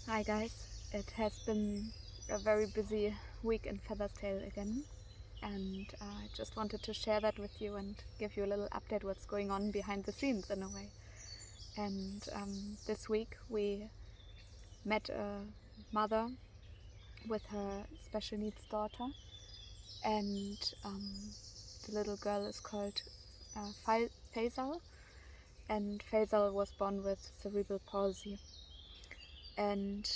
Hi guys, it has been a very busy week in Feathertail again, and I just wanted to share that with you and give you a little update what's going on behind the scenes in a way. And this week we met a mother with her special needs daughter, and the little girl is called Faisal, and Faisal was born with cerebral palsy. And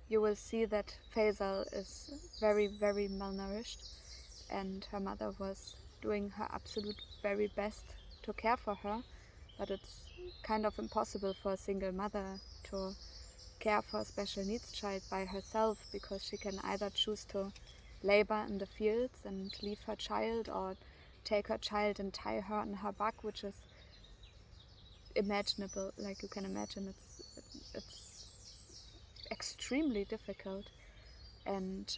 you will see that Faisal is very, very malnourished, and her mother was doing her absolute very best to care for her, but it's kind of impossible for a single mother to care for a special needs child by herself, because she can either choose to labor in the fields and leave her child, or take her child and tie her on her back, which is imaginable. Like you can imagine, it's extremely difficult. And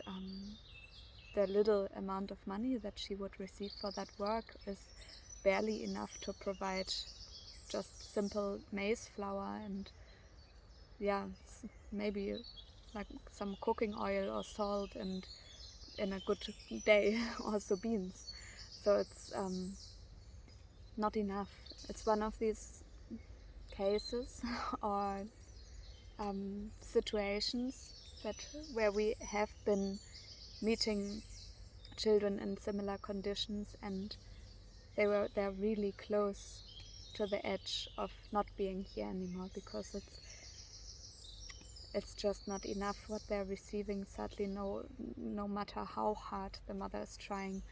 the little amount of money that she would receive for that work is barely enough to provide just simple maize flour and maybe like some cooking oil or salt, and in a good day also beans. So it's not enough. It's one of these cases or situations that where we have been meeting children in similar conditions, and they're really close to the edge of not being here anymore, because it's just not enough what they're receiving, sadly. No matter how hard the mother is trying,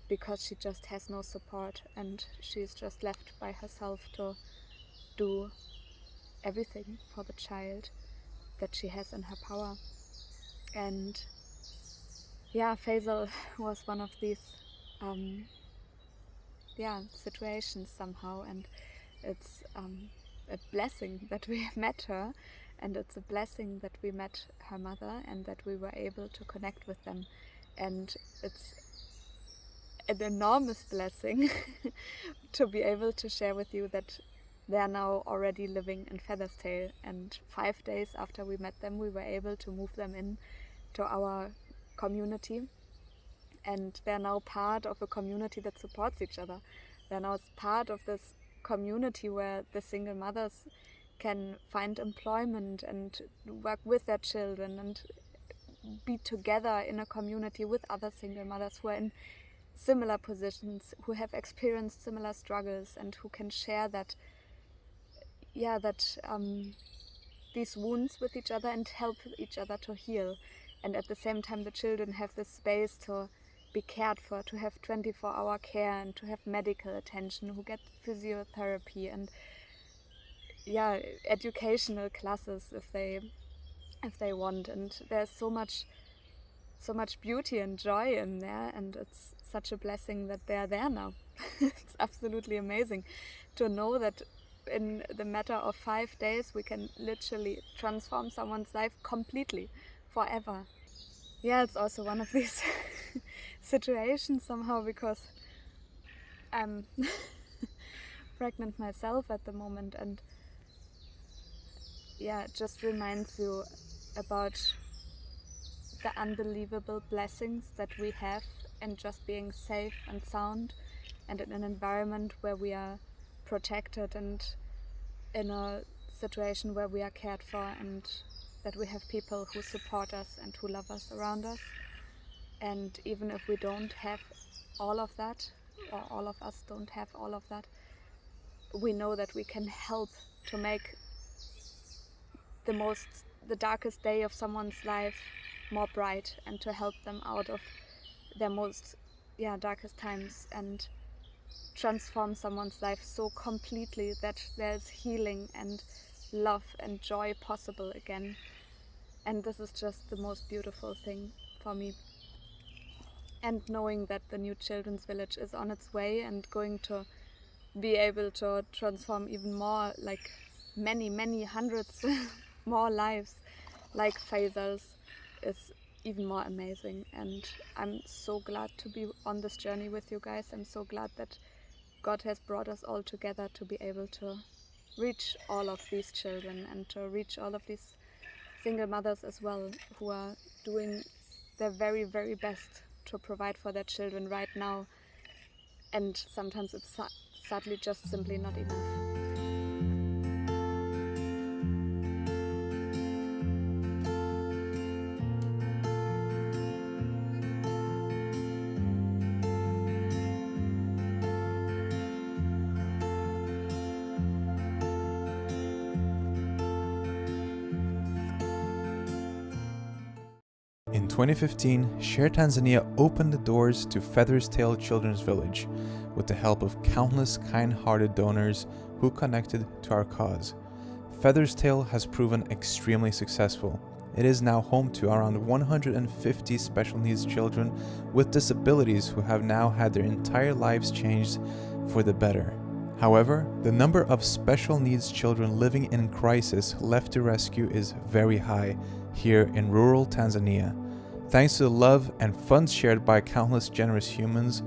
because she just has no support, and she's just left by herself to do everything for the child that she has in her power. And Faisal was one of these situations somehow, and it's a blessing that we met her, and it's a blessing that we met her mother and that we were able to connect with them. And it's an enormous blessing to be able to share with you that they are now already living in Feathertail, and 5 days after we met them, we were able to move them in to our community, and they're now part of a community that supports each other. They're now part of this community where the single mothers can find employment and work with their children and be together in a community with other single mothers who are in similar positions, who have experienced similar struggles, and who can share these wounds with each other and help each other to heal. And at the same time, the children have the space to be cared for, to have 24-hour care and to have medical attention, who get physiotherapy and educational classes if they want. And there's so much beauty and joy in there, and it's such a blessing that they're there now. It's absolutely amazing to know that in the matter of 5 days we can literally transform someone's life completely, forever. It's also one of these situations somehow, because I'm pregnant myself at the moment, and it just reminds you about the unbelievable blessings that we have in just being safe and sound, and in an environment where we are protected, and in a situation where we are cared for, and that we have people who support us and who love us around us. And even if we don't have all of that, or all of us don't have all of that, we know that we can help to make the darkest day of someone's life more bright, and to help them out of their most darkest times, and transform someone's life so completely that there's healing and love and joy possible again. And this is just the most beautiful thing for me. And knowing that the new children's village is on its way and going to be able to transform even more, like many hundreds more lives like Faisal's, is even more amazing. And I'm so glad to be on this journey with you guys. I'm so glad that God has brought us all together to be able to reach all of these children and to reach all of these single mothers as well, who are doing their very, very best to provide for their children right now. And sometimes it's sadly just simply not enough. In 2015, Share Tanzania opened the doors to Feathers Tail Children's Village with the help of countless kind-hearted donors who connected to our cause. Feathers Tail has proven extremely successful. It is now home to around 150 special needs children with disabilities who have now had their entire lives changed for the better. However, the number of special needs children living in crisis left to rescue is very high here in rural Tanzania. Thanks to the love and funds shared by countless generous humans,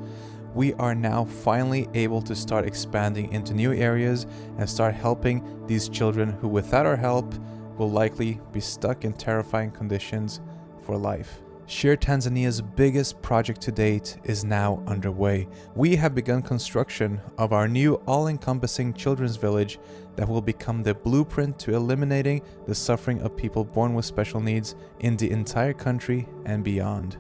we are now finally able to start expanding into new areas and start helping these children who, without our help, will likely be stuck in terrifying conditions for life. Share Tanzania's biggest project to date is now underway. We have begun construction of our new all-encompassing children's village that will become the blueprint to eliminating the suffering of people born with special needs in the entire country and beyond.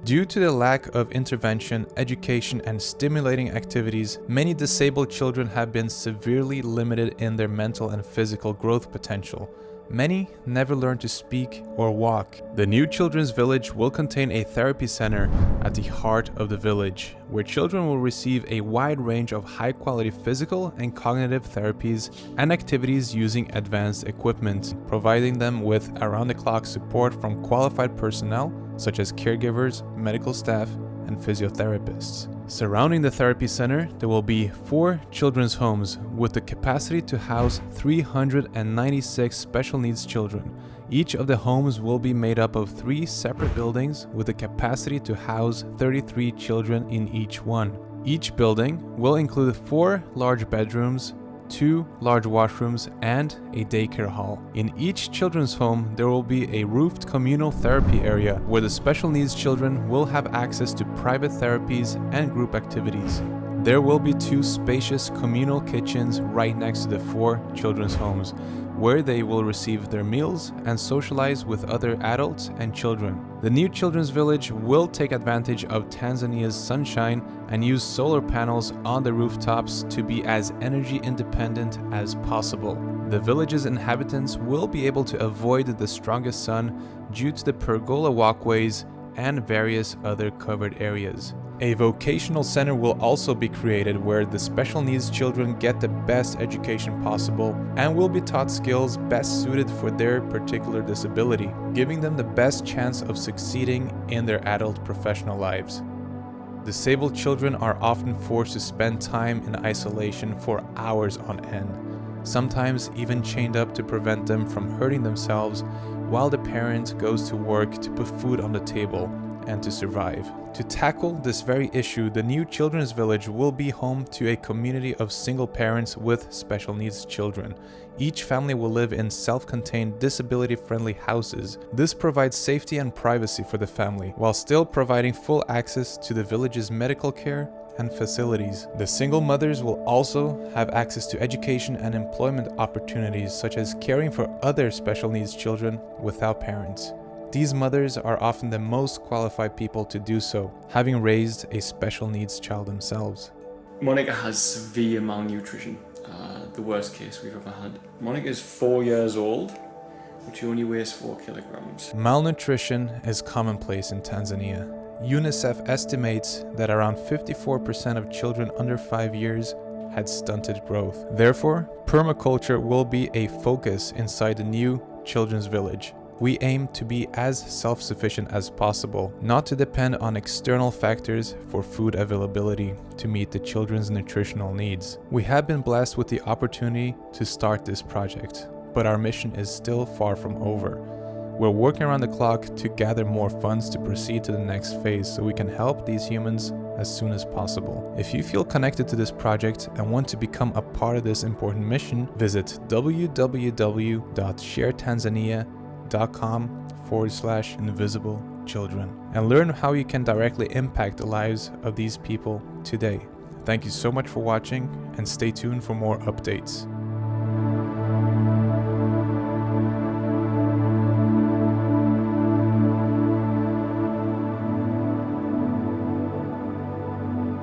Due to the lack of intervention, education, and stimulating activities, many disabled children have been severely limited in their mental and physical growth potential. Many never learn to speak or walk. The new children's village will contain a therapy center at the heart of the village, where children will receive a wide range of high-quality physical and cognitive therapies and activities using advanced equipment, providing them with around-the-clock support from qualified personnel such as caregivers, medical staff, and physiotherapists. Surrounding the therapy center, there will be 4 children's homes with the capacity to house 396 special needs children. Each of the homes will be made up of 3 separate buildings with the capacity to house 33 children in each one. Each building will include 4 large bedrooms, 2 large washrooms, and a daycare hall. In each children's home, there will be a roofed communal therapy area where the special needs children will have access to private therapies and group activities. There will be 2 spacious communal kitchens right next to the 4 children's homes, where they will receive their meals and socialize with other adults and children. The new children's village will take advantage of Tanzania's sunshine and use solar panels on the rooftops to be as energy independent as possible. The village's inhabitants will be able to avoid the strongest sun due to the pergola walkways and various other covered areas. A vocational center will also be created where the special needs children get the best education possible and will be taught skills best suited for their particular disability, giving them the best chance of succeeding in their adult professional lives. Disabled children are often forced to spend time in isolation for hours on end, sometimes even chained up to prevent them from hurting themselves while the parent goes to work to put food on the table and to survive. To tackle this very issue, the new children's village will be home to a community of single parents with special needs children. Each family will live in self-contained, disability-friendly houses. This provides safety and privacy for the family, while still providing full access to the village's medical care and facilities. The single mothers will also have access to education and employment opportunities, such as caring for other special needs children without parents. These mothers are often the most qualified people to do so, having raised a special needs child themselves. Monica has severe malnutrition, the worst case we've ever had. Monica is 4 years old, but she only weighs 4 kilograms. Malnutrition is commonplace in Tanzania. UNICEF estimates that around 54% of children under 5 years had stunted growth. Therefore, permaculture will be a focus inside the new children's village. We aim to be as self-sufficient as possible, not to depend on external factors for food availability to meet the children's nutritional needs. We have been blessed with the opportunity to start this project, but our mission is still far from over. We're working around the clock to gather more funds to proceed to the next phase so we can help these humans as soon as possible. If you feel connected to this project and want to become a part of this important mission, visit www.sharetanzania.com/invisible children and learn how you can directly impact the lives of these people today. Thank you so much for watching and stay tuned for more updates.